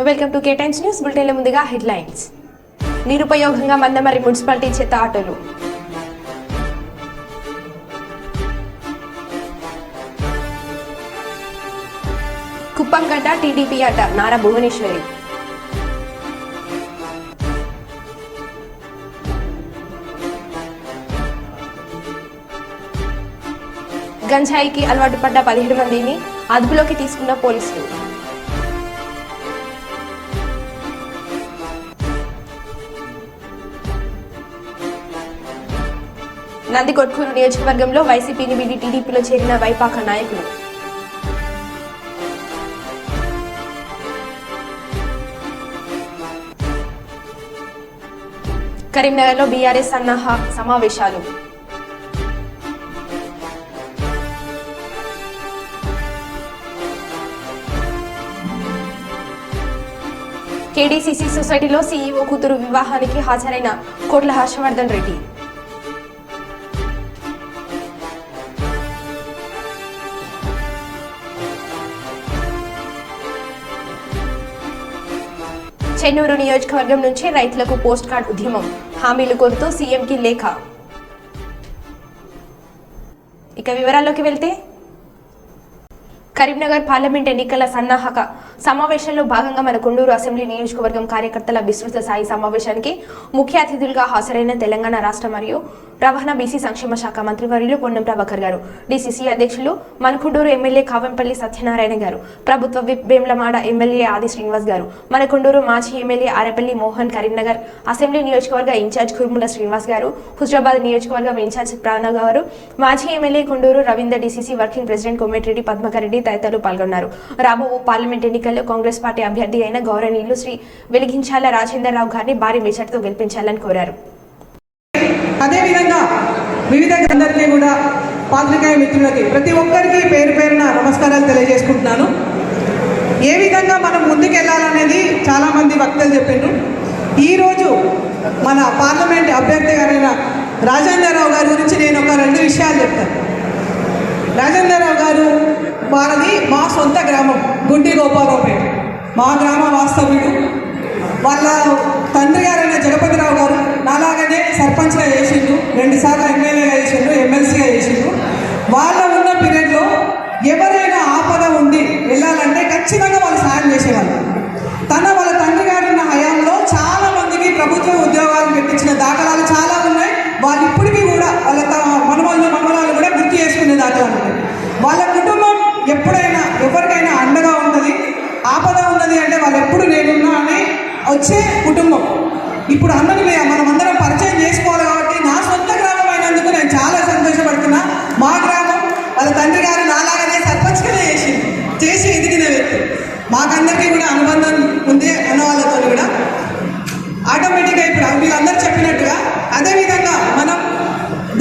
Welcome to K Times news బులెటిన్ల ముందుగా headlines. నిరుపయోగంగా మందమర్రి మున్సిపాలిటీ చెత్త ఆటోలు. కుప్పంగడ్డ టీడీపీ అడ్డ నారా భువనేశ్వరి. గంజాయికి అలవాటు పడ్డ 17 మందిని అదుపులోకి తీసుకున్న పోలీసులు. నందికొట్కూరు నియోజకవర్గంలో వైసీపీని వీడి టీడీపీలో చేరిన వైపాక నాయకులు. కరీంనగర్లో బీఆర్ఎస్ సన్నాహ సమావేశాలు. కేడీసీసీ సొసైటీలో సీఈఓ కూతురు వివాహానికి హాజరైన కోట్ల హర్షవర్ధన్ రెడ్డి. చెన్నూరు నియోజకవర్గం నుంచి రైతులకు పోస్ట్ కార్డ్ ఉద్యమం, హామీలు కోరుతూ సీఎంకి లేఖ. ఇక వివరాల్లోకి వెళ్తే, కరీంనగర్ పార్లమెంట్ ఎన్నికల సన్నాహక సమావేశంలో భాగంగా మన కొండూరు అసెంబ్లీ నియోజకవర్గం కార్యకర్తల విస్తృత స్థాయి సమావేశానికి ముఖ్య అతిథులుగా హాజరైన తెలంగాణ రాష్ట్ర మరియు రవాణా బీసీ సంక్షేమ శాఖ మంత్రివర్యులు పొన్నం ప్రభాకర్ గారు, డీసీసీ అధ్యక్షులు మనకొండూరు ఎమ్మెల్యే కావంపల్లి సత్యనారాయణ గారు, ప్రభుత్వ విప్ వేములవాడ ఎమ్మెల్యే ఆది శ్రీనివాస్ గారు, మనకొండూరు మాజీ ఎమ్మెల్యే ఆరేపల్లి మోహన్, కరీంనగర్ అసెంబ్లీ నియోజకవర్గ ఇన్ఛార్జ్ కుర్ముల శ్రీనివాస్ గారు, హుజరాబాద్ నియోజకవర్గం ఇన్ఛార్జ్ ప్రాణ గారు, మాజీ MLA Kondur Ravinder, DCC working president Komatireddy Padmakar Reddy తదితరులు పాల్గొన్నారు. రాబో పార్లమెంట్ ఎన్నికల్లో కాంగ్రెస్ పార్టీ అభ్యర్థి అయిన గౌరవనీయులు శ్రీ వెలిగించాల రాజేందర్ రావు గారిని భారీ మెజార్టీతో గెలిపించాలని కోరారు. అదేవిధంగా వివిధ అందరికీ కూడా పాత్రికేయ మిత్రులకి ప్రతి ఒక్కరికి పేరు పేరున నమస్కారాలు తెలియజేసుకుంటున్నాను. ఏ విధంగా మనం ముందుకు వెళ్ళాలనేది చాలామంది వక్తలు చెప్పిండ్రు. ఈరోజు మన పార్లమెంట్ అభ్యర్థి గారైన రాజేందర్ రావు గారి గురించి నేను ఒక 2 విషయాలు చెప్తాను. రాజేందర్ రావు గారు వారిది మా సొంత గ్రామం గుంటి గోపాలరావుపేట, మా గ్రామ వాస్తవ్యుడు. వాళ్ళ తండ్రి గారైన జగపతిరావు గారు నాలాగనే సర్పంచ్గా చేసిండు, 2 సార్లు ఎమ్మెల్యేగా చేసిండు, ఎమ్మెల్సీగా చేసిండు. వాళ్ళ ఉన్న పీరియడ్లో ఎవరైనా ఆపద ఉండి వెళ్ళాలంటే ఖచ్చితంగా వాళ్ళు సాయం చేసేవాళ్ళు. వాళ్ళ తండ్రి గారు ఉన్న హయాంలో చాలా మందికి ప్రభుత్వ ఉద్యోగాలు పెట్టించిన దాఖలాలు చాలా ఉన్నాయి. వాళ్ళు ఇప్పటికీ కూడా వాళ్ళ మనవరాలు కూడా గుర్తు చేసుకునే దాఖలాలు ఉన్నాయి. వాళ్ళ కుటుంబం ఎప్పుడైనా ఎవరికైనా అండగా ఉన్నది, ఆపద ఉన్నది అంటే వాళ్ళు ఎప్పుడు నేనున్నా అని వచ్చే కుటుంబం. ఇప్పుడు అన్నది మనం అందరం పరిచయం చేసుకోవాలి కాబట్టి నా సొంత గ్రామం అయినందుకు నేను చాలా సంతోషపడుతున్నా. మా గ్రామం వాళ్ళ తండ్రి గారు నాలాగనే సర్పంచ్గానే చేసి ఎదిగిన వ్యక్తి. మాకందరికీ కూడా అనుబంధం ఉంది అన్న వాళ్ళతో కూడా. ఆటోమేటిక్గా ఇప్పుడు వీళ్ళందరూ చెప్పినట్టుగా అదేవిధంగా మనం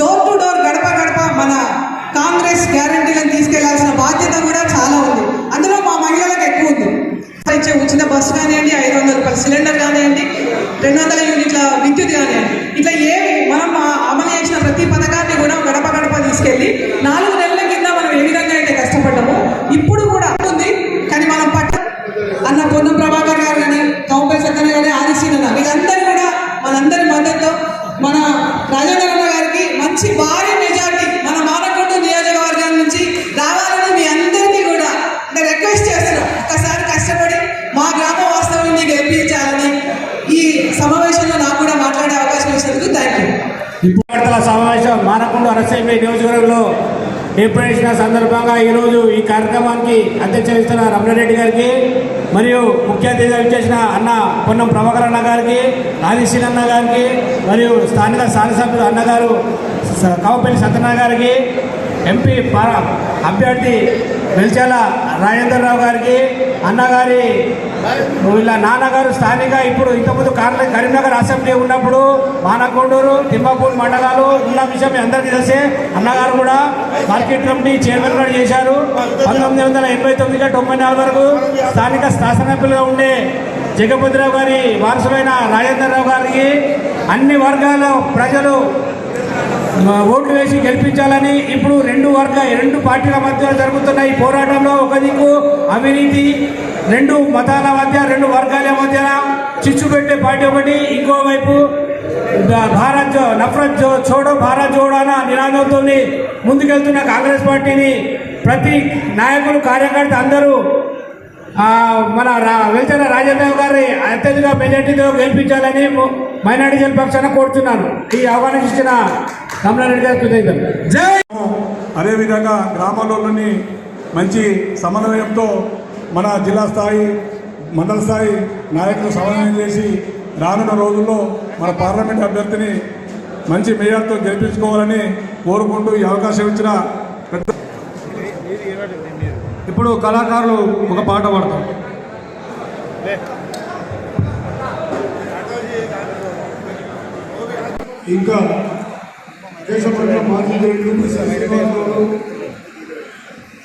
డోర్ టు డోర్, గడప గడప మన కాంగ్రెస్ గ్యారంటీలను తీసుకెళ్లాల్సిన బాధ్యత కూడా చాలా ఉంది. అందులో మా మహిళలకు ఎక్కువ ఉంది. ఇచ్చే ఉచిత బస్సు కానివ్వండి, 500 రూపాయల సిలిండర్ కానివ్వండి, 200 యూనిట్ల విద్యుత్ కానివ్వండి, ఇట్లా ఏవి మనం అమలు చేసిన ప్రతి పథకాన్ని కూడా గడప గడప తీసుకెళ్ళి 4 నెలల కింద మనం ఏ విధంగా అయితే కష్టపడ్డామో ఇప్పుడు కూడా ఉంది. కానీ మనం అన్న పొన్నం ప్రభాకర్ గారు కానీ, కావంపల్లి సత్యనారాయణ గారి, ఆది శ్రీనివాస్ వీళ్ళందరూ కూడా మనందరి మద్దతుతో మన రాజేంద్ర అన్న గారికి మంచి భారీ మెజార్టీ మన మానకొండూరు నియోజకవర్గం నుంచి రావాలని మీ అందరినీ కూడా రిక్వెస్ట్ చేస్తున్నాం. ఒక్కసారి కష్టపడి మా గ్రామ వాస్తవాన్ని గెలిపించాలని ఈ సమావేశంలో నాకు కూడా మాట్లాడే అవకాశం ఇచ్చినందుకు థ్యాంక్ యూ. ఇప్పుడు సమావేశం మానకొండూరు అసెంబ్లీ నియోజకవర్గంలో ఏర్పడిన సందర్భంగా ఈరోజు ఈ కార్యక్రమానికి అధ్యక్షత ఇస్తున్న రమణారెడ్డి గారికి మరియు ముఖ్య అతిథిగా ఇచ్చేసిన అన్న పొన్నం ప్రభాకర్ అన్న గారికి, ఆదిశీల్ అన్న గారికి మరియు స్థానిక శాసనసభ్యులు అన్నగారు కావంపల్లి సత్యనారాయణ గారికి, ఎంపీ అభ్యర్థి వెలిచాల రాజేందర్ రావు గారికి, అన్నగారి వీళ్ళ నాన్నగారు స్థానిక ఇప్పుడు ఇంతకుముందు కరీంనగర్ అసెంబ్లీ ఉన్నప్పుడు మానకొండూరు, తిమ్మాపూర్ మండలాలు ఉన్న విషయం మీ అందరికీ తెలిసే. అన్నగారు కూడా మార్కెట్ కమిటీ చైర్మన్ కూడా చేశారు. 1989-94 వరకు స్థానిక శాసనసభ్యులుగా ఉండే జగపతిరావు గారి వారసులైన రాజేందర్ రావు గారికి అన్ని వర్గాల ప్రజలు ఓట్లు వేసి గెలిపించాలని ఇప్పుడు రెండు పార్టీల మధ్య జరుగుతున్న ఈ పోరాటంలో ఒక దిక్కు అవినీతి, 2 మతాల మధ్య 2 వర్గాల చిచ్చు పెట్టే పార్టీ ఒకటి, ఇంకోవైపు భారత్ నఫరత్ చోడో భారత్ జోడో అన్న నినాదంతో ముందుకెళ్తున్న కాంగ్రెస్ పార్టీని ప్రతి నాయకులు కార్యకర్త అందరూ మన వెల్చల రాజేంద్ర గారి అత్యధిక మెజార్టీతో గెలిపించాలని మైనార్టీ జన పక్షాన కోరుతున్నాను. ఈ అవగాహన ఇచ్చిన కమలారెడ్డి గారికి కృతజ్ఞతలు. జై. అదేవిధంగా గ్రామాల్లోని మంచి సమన్వయంతో మన జిల్లా స్థాయి మండల స్థాయి నాయకులు సమన్వయం చేసి రానున్న రోజుల్లో మన పార్లమెంట్ అభ్యర్థిని మంచి మేయర్తో గెలిపించుకోవాలని కోరుకుంటూ ఈ అవకాశం ఇచ్చిన ఇప్పుడు కళాకారులు ఒక పాట పాడతారు. ఇంకా దేశపట్ల మాజీ ప్రెసిడెంట్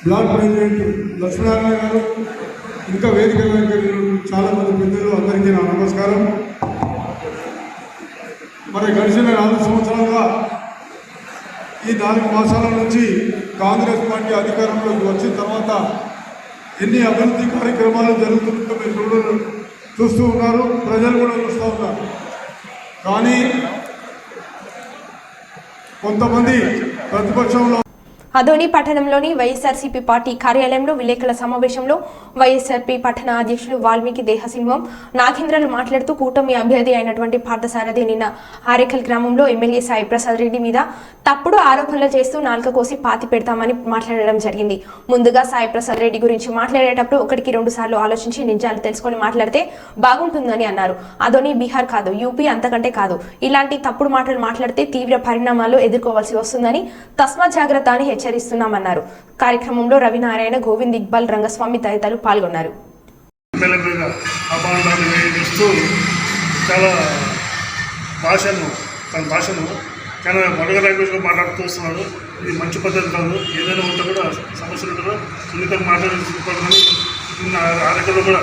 బ్లాక్ ప్రెసిడెంట్ లక్ష్మీనారాయణ గారు, ఇంకా వేదిక చాలా మంది పెద్దలు, అందరికీ నా నమస్కారం. మరి గడిచిన 4 సంవత్సరాలుగా ఈ 4 మాసాల నుంచి కాంగ్రెస్ పార్టీ అధికారంలోకి వచ్చిన తర్వాత ఎన్ని అభివృద్ధి కార్యక్రమాలు జరుగుతుందో మీరు చూస్తూ ఉన్నారు, ప్రజలు కూడా చూస్తూ ఉన్నారు. కానీ కొంతమంది ప్రతిపక్షంలో అదోని పట్టణంలోని వైఎస్ఆర్సీపీ పార్టీ కార్యాలయంలో విలేకరుల సమావేశంలో వైఎస్ఆర్పీ పట్టణ అధ్యక్షులు వాల్మీకి దేహసింహం నాగేంద్రలు మాట్లాడుతూ కూటమి అభ్యర్థి అయినటువంటి పార్థసారథి నిన్న ఆరేకల్ గ్రామంలో ఎమ్మెల్యే సాయి ప్రసాద్ రెడ్డి మీద తప్పుడు ఆరోపణలు చేస్తూ నాలుక కోసి పాతి పెడతామని మాట్లాడడం జరిగింది. ముందుగా సాయి ప్రసాద్ రెడ్డి గురించి మాట్లాడేటప్పుడు 1-2 సార్లు ఆలోచించి నిజాలు తెలుసుకొని మాట్లాడితే బాగుంటుందని అన్నారు. అదోని బీహార్ కాదు, యూపీ అంతకంటే కాదు. ఇలాంటి తప్పుడు మాటలు మాట్లాడితే తీవ్ర పరిణామాలు ఎదుర్కోవాల్సి వస్తుందని తస్మా జాగ్రత్త అని హెచ్చరిస్తున్నామన్నారు. కార్యక్రమంలో రవినారాయణ, గోవింద్, ఇక్బాల్, రంగస్వామి తదితరులు పాల్గొన్నారు. తన భాషను చాలా మొదటి లాంగ్వేజ్లో మాట్లాడుతూ వస్తున్నాడు. ఇది మంచి పద్ధతి కాదు. ఏదైనా ఉంటే కూడా సమస్యలు ఉంటుందో సున్నితంగా మాట్లాడుకోవాలని ఆరోగ్యంలో కూడా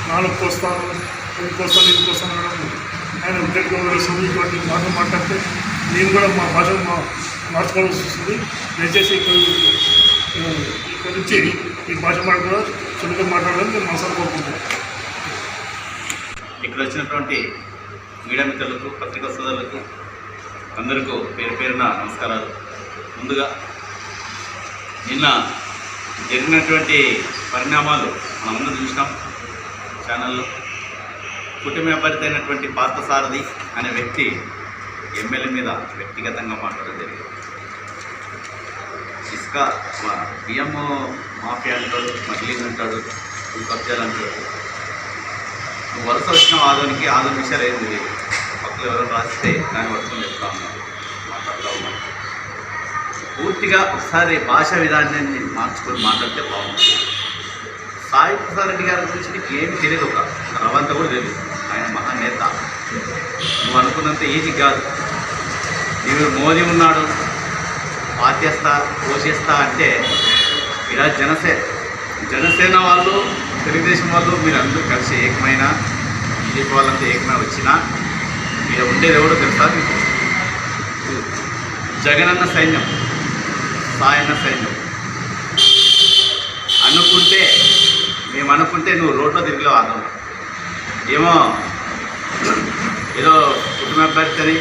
నాలుగు కోస్తాను, ఇది కోస్తాను అనడం ఆయన ఇటువంటి మాటలు మాట్లాడితే నేను కూడా మా భాషను మార్చుకోవాల్సి వస్తుంది. దయచేసి ఇక్కడి నుంచి ఈ భాష మాట్లాడ సున్నితంగా మాట్లాడాలని నేను మనసారి కోరుకుంటున్నాను. ఇక్కడ వచ్చినటువంటి మీడియా మిత్రులకు, పత్రికా సోదరులకు అందరికీ పేరున నమస్కారాలు. ముందుగా నిన్న జరిగినటువంటి పరిణామాలు మనమందరం చూసినాం ఛానల్లో. కుటుంబ అభ్యర్థి అయినటువంటి పార్థసారథి అనే వ్యక్తి ఎమ్మెల్యే మీద వ్యక్తిగతంగా మాట్లాడడం జరిగింది. ఇసుక బియ్యం మాఫియా అంటాడు, స్మగ్లింగ్ అంటాడు, కబ్జాలు అంటాడు. వలస వచ్చిన ఆదోనికి విషయాలు ఏం తెలియదు. పక్కన ఎవరైనా రాస్తే దాన్ని పట్టుకొని చెప్తా ఉన్నారు, మాట్లాడుతూ ఉన్నారు. పూర్తిగా ఒకసారి భాషా విధానాన్ని మార్చుకొని మాట్లాడితే బాగుంటుంది. సాయి ప్రసాద్ రెడ్డి గారి గురించి నీకు ఏమి తెలియదు, ఒక రవంతా కూడా తెలియదు. ఆయన మహానేత. నువ్వు అనుకున్నంత ఈజీ కాదు. నీవు మోదీ ఉన్నాడు, పాతేస్తా పోషిస్తా అంటే ఇలా జనసేన వాళ్ళు, తెలుగుదేశం వాళ్ళు మీరు అందరూ కలిసి ఏకమైన, బీజేపీ వాళ్ళంతా ఏకమైన వచ్చినా మీరు ఉండేది ఎవడో తెలుసా మీకు? జగనన్న సైన్యం, సాయన్న సైన్యం. మేము అనుకుంటే నువ్వు రోడ్లో తిరిగిలేవు. ఆదం ఏదో కుటుంబ అభ్యర్థి అని,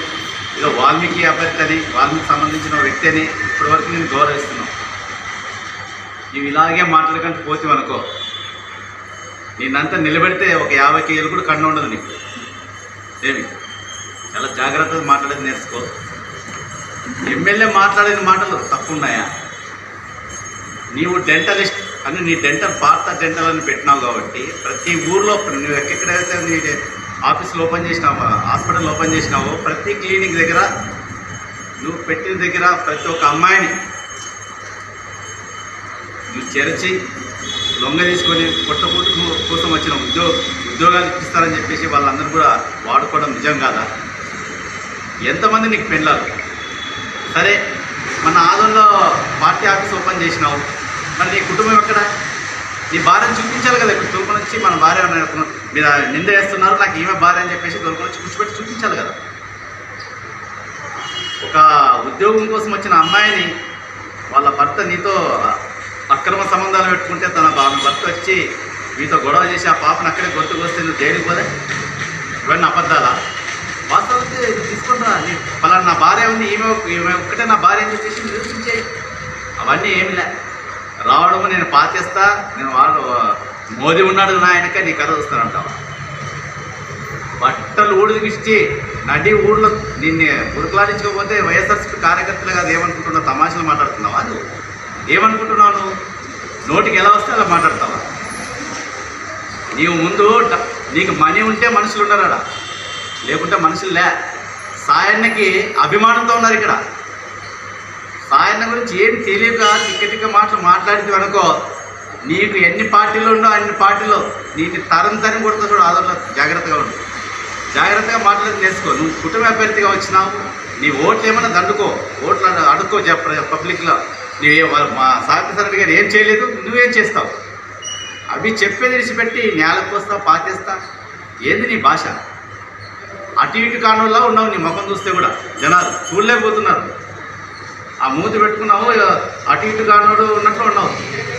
ఏదో వాల్మీకి అభ్యర్థి అని, వాల్మీకి సంబంధించిన వ్యక్తి అని ఇప్పటివరకు నేను గౌరవిస్తున్నావు. నువ్వు ఇలాగే మాట్లాడకంటే పోతావనుకో, నేనంతా నిలబెడితే ఒక 50 కేజీలు కూడా కన్ను ఉండదు నీకు. ఏమి చాలా జాగ్రత్తగా మాట్లాడేది నేర్చుకో. ఎమ్మెల్యే మాట్లాడిన మాటలు తప్పున్నాయా? నీవు డెంటలిస్ట్ అని నీ పార్థ డెంటల్ అని పెట్టినావు కాబట్టి ప్రతి ఊర్లో నువ్వు ఎక్కడైతే నీ ఆఫీసులు ఓపెన్ చేసినావో, హాస్పిటల్ ఓపెన్ చేసినావో, ప్రతి క్లినిక్ దగ్గర నువ్వు పెట్టిన దగ్గర ప్రతి ఒక్క అమ్మాయిని నువ్వు చేర్చి లొంగ తీసుకొని పొట్టకూటు కోసం వచ్చిన ఉద్యోగాలు ఇప్పిస్తారని చెప్పేసి వాళ్ళందరూ కూడా వాడుకోవడం నిజం కాదా? ఎంతమంది నీకు పెళ్ళాలి? సరే, మన ఆదంలో పార్టీ ఆఫీస్ ఓపెన్ చేసినావు, మరి నీ కుటుంబం ఎక్కడ? నీ భార్యను చూపించాలి కదా. ఇప్పుడు తోలుకొని వచ్చి మన భార్య మీరు నింద వేస్తున్నారు, నాకు ఈమె భార్య అని చెప్పేసి తోలుకొని వచ్చి కూర్చోబెట్టి చూపించాలి కదా. ఒక ఉద్యోగం కోసం వచ్చిన అమ్మాయిని వాళ్ళ భర్త నీతో అక్రమ సంబంధాలు పెట్టుకుంటే తన భర్త వచ్చి మీతో గొడవ చేసి ఆ పాపను అక్కడే గొంతుకు వస్తే నువ్వు జైలుకి పోలే? ఇవన్నీ అబద్ధాలా? వాస్తవం తీసుకుంటారా? పలానా నా భార్య ఉంది, ఈమె ఒక్కటే నా భార్య అని చెప్పేసి నిరూపించే. అవన్నీ ఏమి లే. రావడము నేను పాచేస్తా, నేను వాళ్ళు మోదీ ఉన్నాడు నా ఆయనక నీ కథ వస్తానంటావు. బట్టలు ఊడికిచ్చి నడి ఊళ్ళో నిన్ను ఉరుకులాడించకపోతే వైఎస్ఆర్సీపీ కార్యకర్తలు కాదు ఏమనుకుంటున్నావు? తమాషలు మాట్లాడుతున్నావా? నువ్వు ఏమనుకుంటున్నావు? నువ్వు నోటికి ఎలా వస్తే అలా మాట్లాడతావా? నీవు ముందు నీకు మనీ ఉంటే మనుషులు ఉన్నారా, లేకుంటే మనుషులు లే. సాయన్నకి అభిమానంతో ఉన్నారు ఇక్కడ. సాయన్న గురించి ఏం తెలియక తిక్క మాటలు మాట్లాడితే అనుకో, నీకు ఎన్ని పార్టీలు ఉండో అన్ని పార్టీలో నీకు తరం కొడుతూ చూడు. ఆదరణ జాగ్రత్తగా ఉండు, జాగ్రత్తగా మాట్లాడి నేర్చుకో. నువ్వు కుటుంబ అభ్యర్థిగా వచ్చినావు, నీ ఓట్లు ఏమైనా దండుకో, ఓట్లు అడుక్కో పబ్లిక్లో. మా సాయి గారు ఏం చేయలేదు, నువ్వేం చేస్తావు? అవి చెప్పేది విడిచిపెట్టి నేలకు వస్తావు, పాతేస్తా. ఏంది నీ భాష? అటు ఇటు కానులా ఉన్నావు. నీ ముఖం చూస్తే కూడా జనాలు చూడలేకపోతున్నారు. ఆ మూతి పెట్టుకున్నావు, అటు ఇటు కానోడు ఉన్నట్లు ఉన్నావు.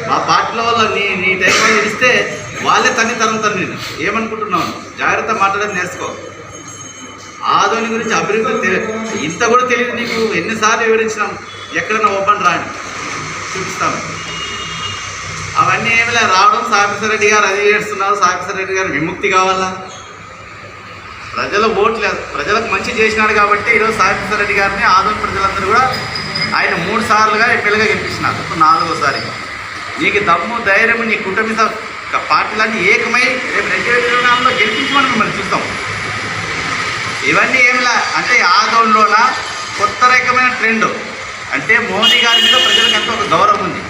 మా పార్టీల వల్ల నీ టైంలో ఇస్తే వాళ్ళే తరుముతారు నేను. ఏమనుకుంటున్నావు? జాగ్రత్త మాట్లాడేది నేర్చుకో. ఆదోని గురించి అభివృద్ధి ఇంత కూడా తెలియదు నీకు. ఎన్నిసార్లు వివరించినాం, ఎక్కడన్నా ఓపెన్ రాని చూపిస్తాను. అవన్నీ ఏమిలే. రావడం సాయి రెడ్డి గారు అది చేస్తున్నారు, సాయి రెడ్డి గారు విముక్తి కావాలా? ప్రజల ఓట్లు ప్రజలకు మంచి చేసినాడు కాబట్టి ఈరోజు సాయి రెడ్డి గారిని ఆదోని ప్రజలందరూ కూడా ఆయన 3 సార్లుగా ఎమ్మెల్యేగా గెలిపించినారు, 4వసారి. నీకు దమ్ము ధైర్యం, నీ కుటుంబ పార్టీలన్నీ ఏకమై రేపు 2024లో గెలిపించమని మిమ్మల్ని చూస్తాం. ఇవన్నీ ఏమిలా అంటే ఆదోన్లోన కొత్త రకమైన ట్రెండ్. అంటే మోదీ గారి మీద ప్రజలకు ఎంతో ఒక గౌరవం ఉంది.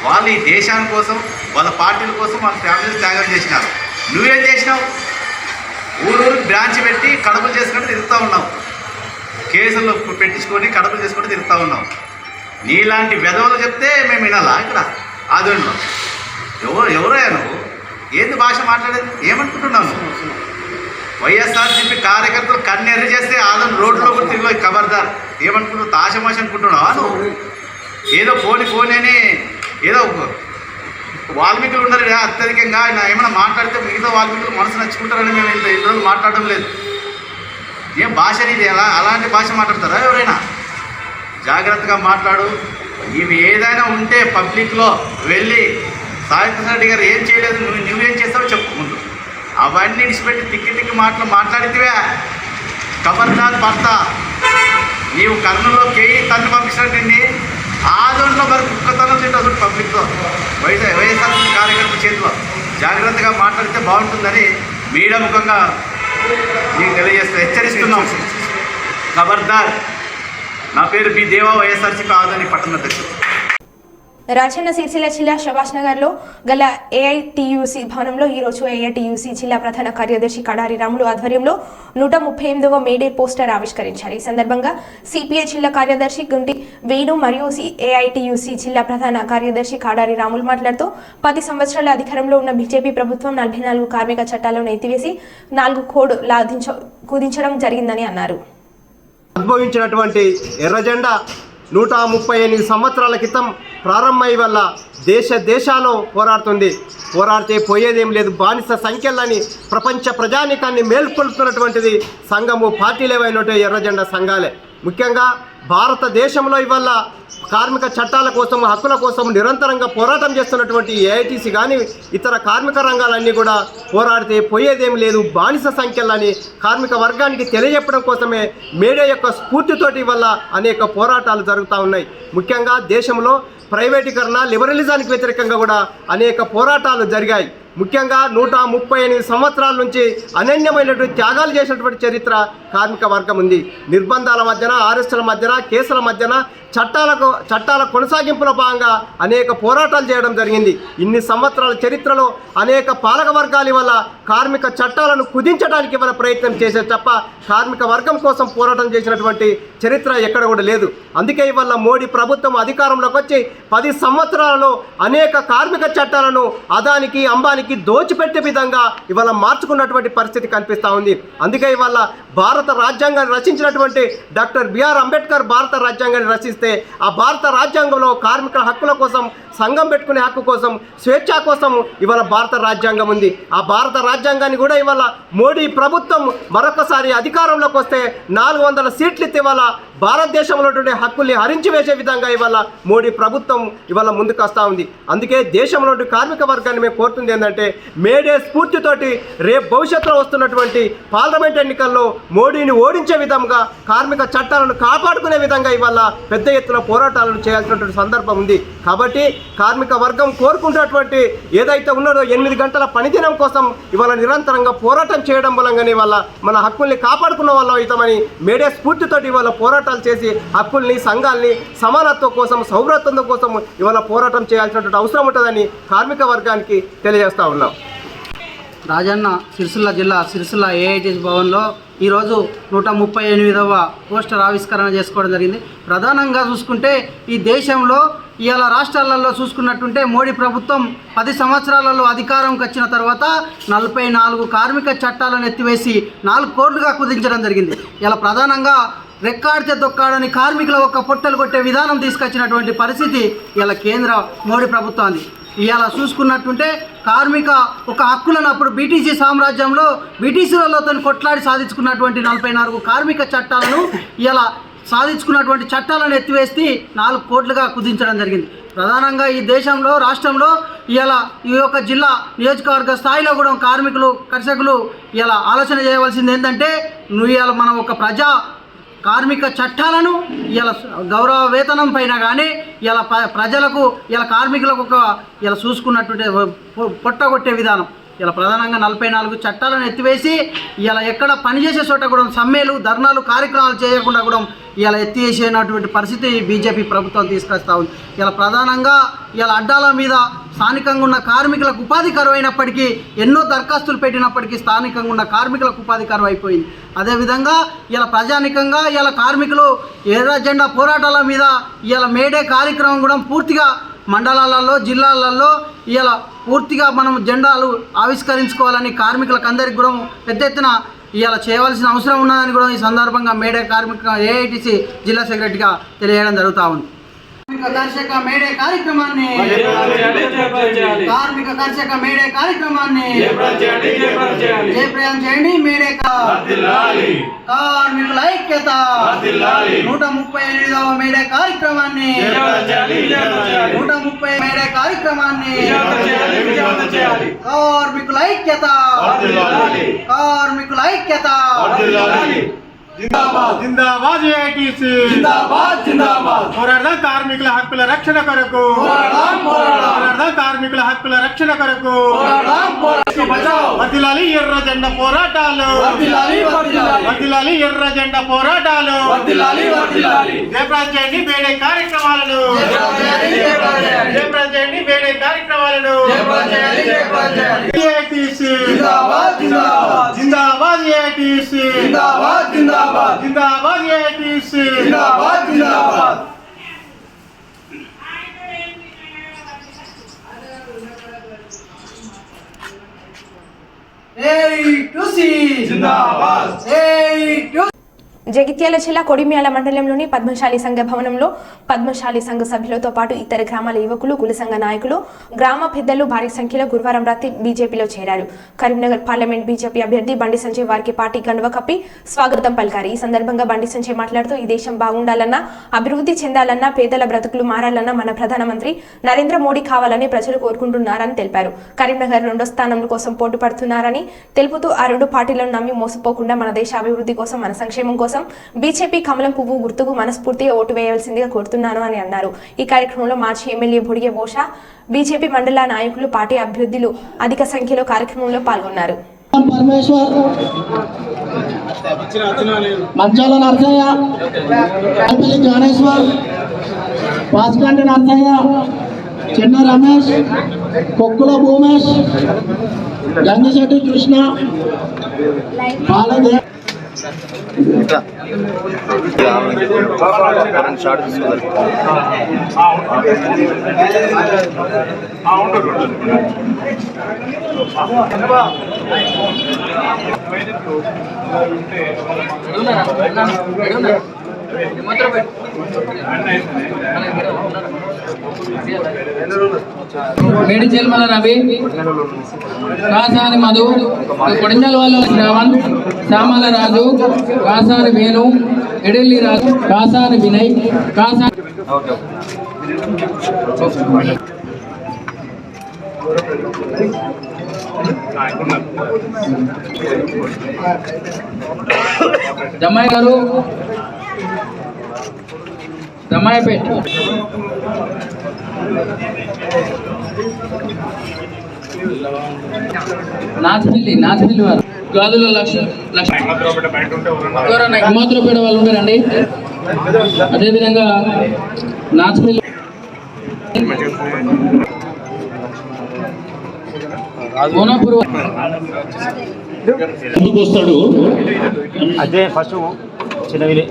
వాళ్ళు ఈ దేశాని కోసం, వాళ్ళ పార్టీల కోసం, వాళ్ళ ఫ్యామిలీలు త్యాగం చేసినారు. నువ్వేం చేసినావు? ఊరూరు బ్రాంచ్ పెట్టి కడుపులు చేసుకుంటూ తిరుగుతూ ఉన్నావు. కేసులు పెట్టించుకొని కడుపులు చేసుకుంటూ తిరుగుతూ ఉన్నావు. నీలాంటి వెధవలు చెప్తే మేము వినాలా? ఇక్కడ ఆదోనిలో ఎవరయ్యా నువ్వు? ఏంది భాష మాట్లాడేది? ఏమనుకుంటున్నావు నువ్వు? వైఎస్ఆర్సీపీ కార్యకర్తలు కన్నెర్రి చేస్తే ఆదోని రోడ్లో కూడా తిరిగి ఖబర్దార్. ఏమనుకుంటున్నావు? తాషమాష అనుకుంటున్నావా నువ్వు? ఏదో పోని అని ఏదో వాల్మీకులు ఉన్నారు అత్యధికంగా. ఆయన ఏమైనా మాట్లాడితే మిగతా వాల్మీకులు మనసు నచ్చుకుంటారని మేము ఇన్ని రోజులు మాట్లాడడం లేదు. ఏం భాష అనేది? అలాంటి భాష మాట్లాడతారా ఎవరైనా? జాగ్రత్తగా మాట్లాడు. ఇవి ఏదైనా ఉంటే పబ్లిక్లో వెళ్ళి సాయి రెడ్డి గారు ఏం చేయలేదు, నువ్వేం చేస్తావో చెప్పు ముందు. అవన్నీ విడిచిపెట్టి తిక్కి మాటలు మాట్లాడితే ఖబర్దార్ భర్త. నీవు కర్నూలులో కేయి తల్లి పంపించినట్టు ఆదోన్లో మరి కుక్కతనం తింటావు పబ్లిక్తో, వైఎస్ఆర్ కార్యకర్తల చేతిలో. జాగ్రత్తగా మాట్లాడితే బాగుంటుందని మీడియా ముఖంగా నీకు తెలియజేస్తూ హెచ్చరిస్తున్నాం. ఖబర్దార్. నా పేరు బి దేవా, వైఎస్ఆర్సీపీ ఆదోని పట్టణ అధ్యక్షుడు. రాజన్న సిరిసిల్ల జిల్లా శభాష్ నగర్లో గల ఏఐటియుసి భవనంలో ఈరోజు ఏఐటియుసి జిల్లా ప్రధాన కార్యదర్శి కడారి రాములు ఆధ్వర్యంలో 138వ మేడే పోస్టర్ ఆవిష్కరించారు. ఈ సందర్భంగా సిపిఐ జిల్లా కార్యదర్శి గుంటి వేణు మరియు ఏఐటియుసి జిల్లా ప్రధాన కార్యదర్శి కడారి రాములు మాట్లాడుతూ 10 సంవత్సరాల అధికారంలో ఉన్న బీజేపీ ప్రభుత్వం 44 కార్మిక చట్టాలను ఎత్తివేసి 4 కోడ్ కుదించడం జరిగిందని అన్నారు. ఉద్భవించినటువంటి ఎర్రజెండా 138 సంవత్సరాల క్రితం ప్రారంభమై వల్ల దేశాల్లో పోరాడుతుంది. పోరాడితే పోయేదేం లేదు. బానిస సంఖ్యలని ప్రపంచ ప్రజానీకాన్ని మేల్కొల్పుతున్నటువంటిది సంఘము, పార్టీలేవైనట్టు ఎర్రజెండా సంఘాలే. ముఖ్యంగా భారతదేశంలో ఇవాళ కార్మిక చట్టాల కోసం, హక్కుల కోసం నిరంతరంగా పోరాటం చేస్తున్నటువంటి ఏఐటీసీ కానీ ఇతర కార్మిక రంగాలన్నీ కూడా పోరాడితే పోయేదేం లేదు. బానిస సంఖ్యలని కార్మిక వర్గానికి తెలియజెప్పడం కోసమే మేడే యొక్క స్ఫూర్తితోటి వల్ల అనేక పోరాటాలు జరుగుతూ ఉన్నాయి. ముఖ్యంగా దేశంలో ప్రైవేటీకరణ, లిబరలిజానికి వ్యతిరేకంగా కూడా అనేక పోరాటాలు జరిగాయి. ముఖ్యంగా 138 సంవత్సరాల నుంచి అనన్యమైనటువంటి త్యాగాలు చేసినటువంటి చరిత్ర కార్మిక వర్గం ఉంది. నిర్బంధాల మధ్యన, ఆర్ఎస్ల మధ్యన, కేసుల మధ్యన చట్టాల కొనసాగింపులో భాగంగా అనేక పోరాటాలు చేయడం జరిగింది. ఇన్ని సంవత్సరాల చరిత్రలో అనేక పాలక వర్గాల వల్ల కార్మిక చట్టాలను కుదించడానికి వల్ల ప్రయత్నం చేసే తప్ప కార్మిక వర్గం కోసం పోరాటం చేసినటువంటి చరిత్ర ఎక్కడ కూడా లేదు. అందుకే ఇవాళ మోడీ ప్రభుత్వం అధికారంలోకి వచ్చి 10 సంవత్సరాలలో అనేక కార్మిక చట్టాలను అదానికి, అంబానికి దోచిపెట్టే విధంగా ఇవాళ మార్చుకున్నటువంటి పరిస్థితి కనిపిస్తూ ఉంది. అందుకే ఇవాళ భారత రాజ్యాంగాన్ని రచించినటువంటి డాక్టర్ బిఆర్ అంబేద్కర్ భారత రాజ్యాంగాన్ని రచిస్తే ఆ భారత రాజ్యాంగంలో కార్మికుల హక్కుల కోసం సంఘం పెట్టుకునే హక్కు కోసం, స్వేచ్ఛ కోసం ఇవాళ భారత రాజ్యాంగం ఉంది. ఆ భారత రాజ్యాంగాన్ని కూడా ఇవాళ మోడీ ప్రభుత్వం మరొకసారి అధికారంలోకి వస్తే 400 సీట్లు ఇస్తే ఇవాళ భారతదేశంలో హక్కుల్ని హరించి వేసే విధంగా ఇవాళ మోడీ ప్రభుత్వం ఇవాళ ముందుకు వస్తూ ఉంది. అందుకే దేశంలో కార్మిక వర్గాన్ని మేము కోరుతుంది ఏంటంటే మేడే స్ఫూర్తితోటి రేపు భవిష్యత్తులో వస్తున్నటువంటి పార్లమెంట్ ఎన్నికల్లో మోడీని ఓడించే విధంగా, కార్మిక చట్టాలను కాపాడుకునే విధంగా ఇవాళ పెద్ద ఎత్తున పోరాటాలను చేయాల్సినటువంటి సందర్భం ఉంది. కాబట్టి కార్మిక వర్గం కోరుకున్నటువంటి ఏదైతే ఉన్నదో 8 గంటల పనిదినం కోసం ఇవాళ నిరంతరంగా పోరాటం చేయడం మూలంగానే ఇవాళ మన హక్కుల్ని కాపాడుకున్న వాళ్ళం అవుతామని మేడే స్ఫూర్తితోటి ఇవాళ పోరాటాలు చేసి హక్కుల్ని, సంఘాల్ని సమానత్వం కోసం, సౌభ్రత్వం కోసం ఇవాళ పోరాటం చేయాల్సినటువంటి అవసరం ఉంటుందని కార్మిక వర్గానికి తెలియజేస్తా ఉన్నాం. రాజన్న సిరిసిల్ల జిల్లా సిరిసిల్ల ఏఐటీఎస్ భవన్లో ఈరోజు 138వ పోస్టర్ ఆవిష్కరణ చేసుకోవడం జరిగింది. ప్రధానంగా చూసుకుంటే ఈ దేశంలో ఇవాళ రాష్ట్రాలలో చూసుకున్నట్టుంటే మోడీ ప్రభుత్వం 10 సంవత్సరాలలో అధికారంకి వచ్చిన తర్వాత 44 కార్మిక చట్టాలను ఎత్తివేసి 4 కోట్లుగా కుదించడం జరిగింది. ఇలా ప్రధానంగా రెక్కాడితే దొక్కాడని కార్మికుల ఒక పొట్టలు కొట్టే విధానం తీసుకొచ్చినటువంటి పరిస్థితి ఇలా కేంద్ర మోడీ ప్రభుత్వాన్ని. ఇవాళ చూసుకున్నట్టుంటే కార్మిక ఒక హక్కులను అప్పుడు బ్రిటిష్ సామ్రాజ్యంలో బ్రిటిషులతో కొట్లాడి సాధించుకున్నటువంటి 44 కార్మిక చట్టాలను ఇలా సాధించుకున్నటువంటి చట్టాలను ఎత్తివేసి 4 కోట్లుగా కుదించడం జరిగింది. ప్రధానంగా ఈ దేశంలో, రాష్ట్రంలో ఇలా ఈ యొక్క జిల్లా, నియోజకవర్గ స్థాయిలో కూడా కార్మికులు, కర్షకులు ఇలా ఆలోచన చేయవలసింది ఏంటంటే ఇవాళ మనం ఒక కార్మిక చట్టాలను ఇలా గౌరవ వేతనం పైన కానీ ఇలా ప్రజలకు, ఇలా కార్మికులకు ఇలా చూసుకున్నట్టుంటే పొట్టగొట్టే విధానం ఇలా ప్రధానంగా 44 చట్టాలను ఎత్తివేసి ఇలా ఎక్కడ పనిచేసే చోట కూడా సమ్మెలు, ధర్నాలు, కార్యక్రమాలు చేయకుండా కూడా ఇలా ఎత్తివేసేటువంటి పరిస్థితి బీజేపీ ప్రభుత్వం తీసుకొస్తా ఉంది. ఇలా ప్రధానంగా ఇలా అడ్డాల మీద స్థానికంగా ఉన్న కార్మికులకు ఉపాధి కరువైనప్పటికీ, ఎన్నో దరఖాస్తులు పెట్టినప్పటికీ స్థానికంగా ఉన్న కార్మికులకు ఉపాధి కరువు అయిపోయింది. అదేవిధంగా ఇలా ప్రజానికంగా ఇలా కార్మికులు ఎర్ర జెండా పోరాటాల మీద ఇలా మేడే కార్యక్రమం కూడా పూర్తిగా మండలాలలో, జిల్లాలలో ఇలా పూర్తిగా మనం జెండాలు ఆవిష్కరించుకోవాలని కార్మికులకు అందరికీ కూడా పెద్ద ఎత్తున ఇలా చేయవలసిన అవసరం ఉన్నదని కూడా ఈ సందర్భంగా మేడే కార్మిక ఏఐటీసీ జిల్లా సెక్రటరీగా తెలియజేయడం జరుగుతూ ఉంది. కర్షక మేడే కార్యక్రమాన్ని కార్మిక కర్షక మేడే కార్యక్రమాన్ని జయప్రదం చేయండి. మేడే కార్మికుల ఐక్యత 138వ మేడే కార్యక్రమాన్ని 130 మేడే కార్యక్రమాన్ని కార్మికుల ఐక్యత కార్మికుల ఐక్యత జిందాబాద్ ఏఐటీసీ పోరాడదాం కార్మికుల హక్కుల రక్షణ కొరకు, పోరాడదాం కార్మికుల హక్కుల రక్షణ కొరకు. వర్ధిల్లాలి ఎర్ర జెండా పోరాటాలు, వర్ధిల్లాలి ఎర్ర జెండా పోరాటాలు. జయప్రదం చేయండి మేడే కార్యక్రమాలను, జయప్రదం చేయండి మేడే కార్యక్రమాలను. ఏఐటీసీ జిందాబాద్ ఏఐటీసీ జిందాబాద్ ఏఐటీసీ జిందాబాద్. జగిత్యాల జిల్లా కొడిమ్యాల మండలంలోని పద్మశాలి సంఘ భవనంలో పద్మశాలి సంఘ సభ్యులతో పాటు ఇతర గ్రామాల యువకులు, కుల సంఘ నాయకులు, గ్రామ పెద్దలు భారీ సంఖ్యలో గురువారం రాత్రి బీజేపీలో చేరారు. కరీంనగర్ పార్లమెంట్ బీజేపీ అభ్యర్థి బండి సంజయ్ వారికి పార్టీ కండువా కప్పి స్వాగతం పలికారు. ఈ సందర్భంగా బండి సంజయ్ మాట్లాడుతూ ఈ దేశం బాగుండాలన్నా, అభివృద్ధి చెందాలన్నా, పేదల బ్రతుకులు మారాలన్నా మన ప్రధానమంత్రి నరేంద్ర మోడీ కావాలని ప్రజలు కోరుకుంటున్నారని తెలిపారు. కరీంనగర్ 2వ స్థానం కోసం పోటీ పడుతున్నారని తెలుపుతూ ఆ 2 పార్టీలను నమ్మి మోసపోకుండా మన దేశ అభివృద్ధి కోసం, మన సంక్షేమం కోసం బీజేపీ కమలం పువ్వు గుర్తుకు మనస్ఫూర్తిగా ఓటు వేయవలసిందిగా కోరుతున్నాను అని అన్నారు. ఈ కార్యక్రమంలో మాజీ ఎమ్మెల్యే బొడిగే బోషా, బీజేపీ మండల నాయకులు, పార్టీ అభ్యర్థులు అధిక సంఖ్యలో కార్యక్రమంలో పాల్గొన్నారు. మంచాల నరసయ్య, జ్ఞానేశ్వర్, పాస్కంటి నరసయ్య, చిన్న రమేష్, కొక్కుల భూమేష్, గంగిశెట్టి కృష్ణ, పాలదే మేడిచెల్మల రవి, కాసాని మధు, కొడింజల్ వాళ్ళ శ్రావణ్, సామాల రాజు, కాసాని వేణు, ఎడెల్లి రాజు, కాసాని వినయ్, కాసాని జమ్మాయి గారు, జమ్మాయిపేట్, నాచిపల్లి వారు, గాదుల హిమాద్రపేట వాళ్ళు ఉన్నారండి. అదేవిధంగా నాచిపల్లి కోనాపూర్ ముందుకు వస్తాడు. అదే ఫస్ట్ చిన్న విలేజ్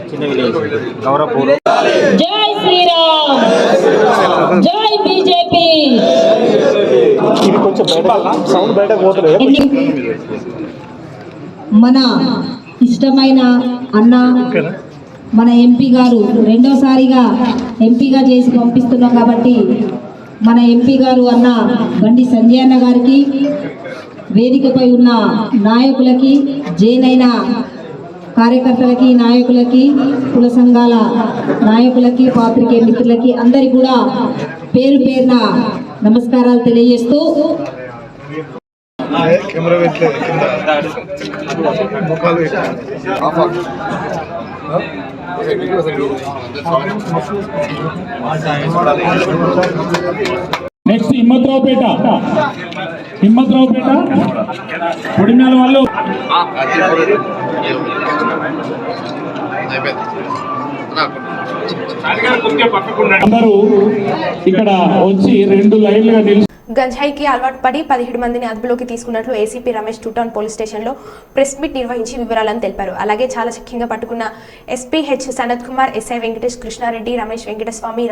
గౌరవపూర్. జై శ్రీరామ్, జై బీజేపీ. ఇది కొంచెం సౌండ్ బయటకు పోతుంది. మన ఇష్టమైన అన్న, మన ఎంపీ గారు రెండోసారిగా ఎంపీగా చేసి పంపిస్తున్నాం కాబట్టి మన ఎంపీ గారు అన్న బండి సంజయ్ అన్న గారికి, వేదికపై ఉన్న నాయకులకి, జైనైన కార్యకర్తలకి, నాయకులకి, కుల సంఘాల నాయకులకి, పాత్రికేయ మిత్రులకి అందరికీ కూడా పేరు పేరున నమస్కారాలు తెలియజేస్తూ నెక్స్ట్ హిమ్మత్రావుపేట పొడిమేల వాళ్ళు అందరూ ఇక్కడ వచ్చి 2 లైన్లుగా నిలిచి గంజాయికి అలవాటు పడి 17 మందిని అదుపులోకి తీసుకున్నట్లు ఏసీపీ రమేష్ టూటౌన్ పోలీస్ స్టేషన్లో ప్రెస్ మీట్ నిర్వహించి వివరాలను తెలిపారు. అలాగే చాలా చక్కగా పట్టుకున్న ఎస్పీహెచ్ సనత్ కుమార్, ఎస్ఐ వెంకటేష్, కృష్ణారెడ్డి, రమేష్, వెంకటస్వామి,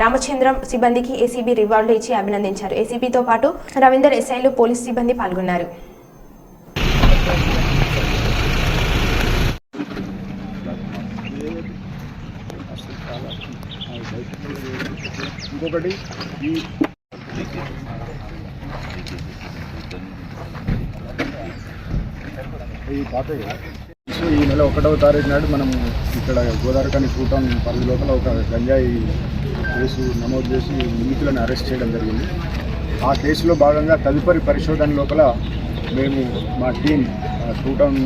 రామచంద్రం సిబ్బందికి ఏసీబీ రివార్డులు ఇచ్చి అభినందించారు. ఏసీబీతో పాటు రవీందర్, ఎస్ఐలు, పోలీస్ సిబ్బంది పాల్గొన్నారు. ఇంకొకటి ఈ నెల 1వ తారీఖు నాడు మనం ఇక్కడ గోదావరికని టూటౌన్ పరిధి లోపల ఒక గంజాయి కేసు నమోదు చేసి నిందితులను అరెస్ట్ చేయడం జరిగింది. ఆ కేసులో భాగంగా తదుపరి పరిశోధన లోపల మేము మా టీం టూటౌన్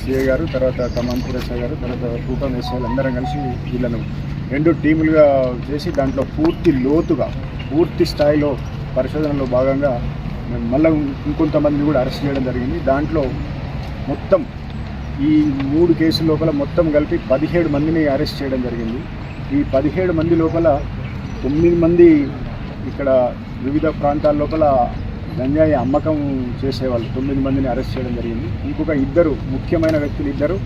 సిఐ గారు, తర్వాత కమాన్పూర్ ఎస్ఐ గారు, తర్వాత టూటౌన్ ఎస్ఐలు అందరం కలిసి వీళ్ళను 2 టీములుగా చేసి దాంట్లో పూర్తి లోతుగా, పూర్తి స్థాయిలో పరిశోధనలో భాగంగా మేము మళ్ళీ ఇంకొంతమందిని కూడా అరెస్ట్ చేయడం జరిగింది. దాంట్లో మొత్తం ఈ 3 కేసుల లోపల మొత్తం కలిపి 17 మందిని అరెస్ట్ చేయడం జరిగింది. ఈ 17 మంది లోపల 9 మంది ఇక్కడ వివిధ ప్రాంతాల లోపల గంజాయి అమ్మకం చేసేవాళ్ళు 9 మందిని అరెస్ట్ చేయడం జరిగింది. ఇంకొక 2 ముఖ్యమైన వ్యక్తులు 2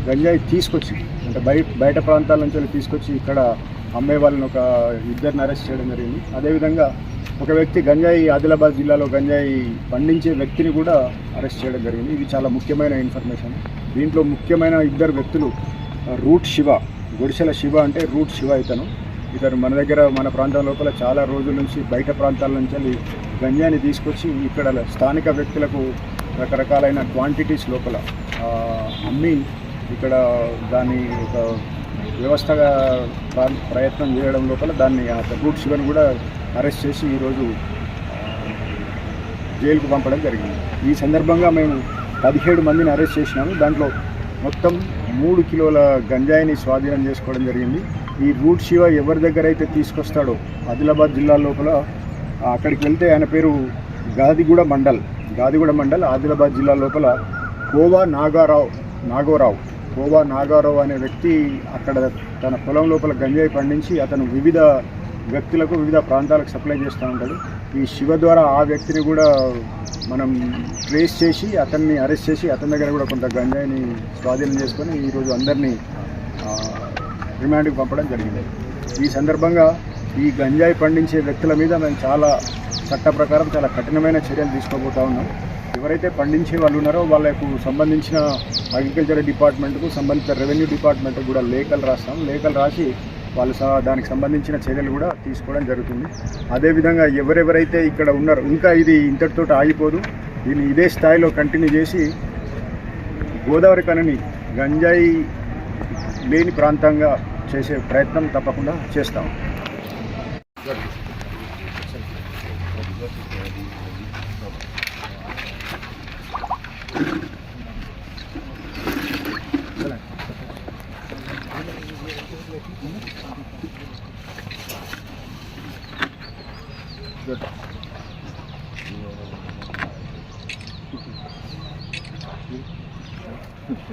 గంజాయి తీసుకొచ్చి అంటే బయట ప్రాంతాల నుంచి తీసుకొచ్చి ఇక్కడ అమ్మే వాళ్ళని ఒక 2ని అరెస్ట్ చేయడం జరిగింది. అదేవిధంగా ఒక వ్యక్తి గంజాయి ఆదిలాబాద్ జిల్లాలో గంజాయి పండించే వ్యక్తిని కూడా అరెస్ట్ చేయడం జరిగింది. ఇది చాలా ముఖ్యమైన ఇన్ఫర్మేషన్. దీంట్లో ముఖ్యమైన 2 వ్యక్తులు రూట్ శివ, గుడిసెల శివ అంటే రూట్ శివ ఇతను మన దగ్గర మన ప్రాంతం లోపల చాలా రోజుల నుంచి బయట ప్రాంతాల నుంచి గంజాయిని తీసుకొచ్చి ఇక్కడ స్థానిక వ్యక్తులకు రకరకాలైన క్వాంటిటీస్ లోపల అమ్మి ఇక్కడ దాన్ని ఒక వ్యవస్థగా ప్రయత్నం చేయడం లోపల దాన్ని ఆ రూట్ శివను కూడా అరెస్ట్ చేసి ఈరోజు జైలుకు పంపడం జరిగింది. ఈ సందర్భంగా మేము 17 మందిని అరెస్ట్ చేసినాము. దాంట్లో మొత్తం 3 కిలోల గంజాయిని స్వాధీనం చేసుకోవడం జరిగింది. ఈ రూట్ శివ ఎవరి దగ్గర అయితే తీసుకొస్తాడో ఆదిలాబాద్ జిల్లా లోపల అక్కడికి వెళ్తే ఆయన పేరు గాదిగూడ మండల్ ఆదిలాబాద్ జిల్లా లోపల కోవా నాగారావు అనే వ్యక్తి అక్కడ తన పొలం లోపల గంజాయి పండించి అతను వివిధ వ్యక్తులకు వివిధ ప్రాంతాలకు సప్లై చేస్తూ ఉంటాడు. ఈ శివ ద్వారా ఆ వ్యక్తిని కూడా మనం ట్రేస్ చేసి అతన్ని అరెస్ట్ చేసి అతని దగ్గర కూడా కొంత గంజాయిని స్వాధీనం చేసుకొని ఈరోజు అందరినీ రిమాండ్కి పంపడం జరిగింది. ఈ సందర్భంగా ఈ గంజాయి పండించే వ్యక్తుల మీద మేము చాలా చట్ట ప్రకారం చాలా కఠినమైన చర్యలు తీసుకోబోతా ఉన్నాం. ఎవరైతే పండించే వాళ్ళు ఉన్నారో వాళ్ళకు సంబంధించిన అగ్రికల్చర్ డిపార్ట్మెంట్కు సంబంధించిన రెవెన్యూ డిపార్ట్మెంట్కు కూడా లేఖలు రాస్తాం. లేఖలు రాసి వాళ్ళు దానికి సంబంధించిన చర్యలు కూడా తీసుకోవడం జరుగుతుంది. అదేవిధంగా ఎవరెవరైతే ఇక్కడ ఉన్నారో ఇంకా ఇది ఇంతటితో ఆగిపోదు. దీన్ని ఇదే స్థాయిలో కంటిన్యూ చేసి గోదావరి కనిని గంజాయి లేని ప్రాంతంగా చేసే ప్రయత్నం తప్పకుండా చేస్తాం.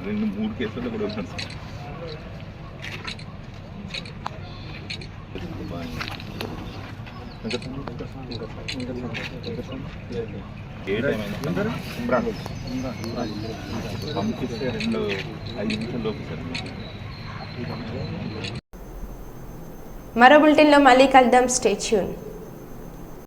రెండు మూడు కేసుల్లో కూడా ఉన్నాను సార్. ఏ టైం అయినా పంపిస్తే 2-5 నిమిషాల లోపు సార్. మరో బులెటిన్లో మళ్ళీ కలుద్దాం. Stay tune.